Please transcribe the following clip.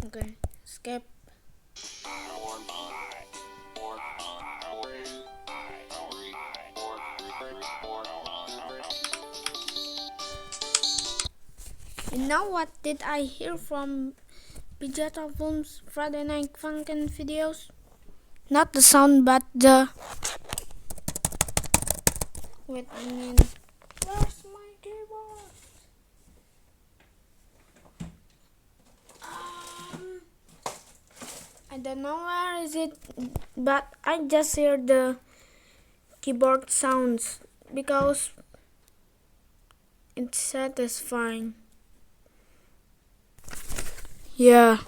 Okay, skip. And now what did I hear from Vegeta Films Friday Night Funkin' videos? Not the sound, but the... Wait a minute. Where's my keyboard? I don't know where is it, but I just hear the keyboard sounds because it's satisfying. Yeah.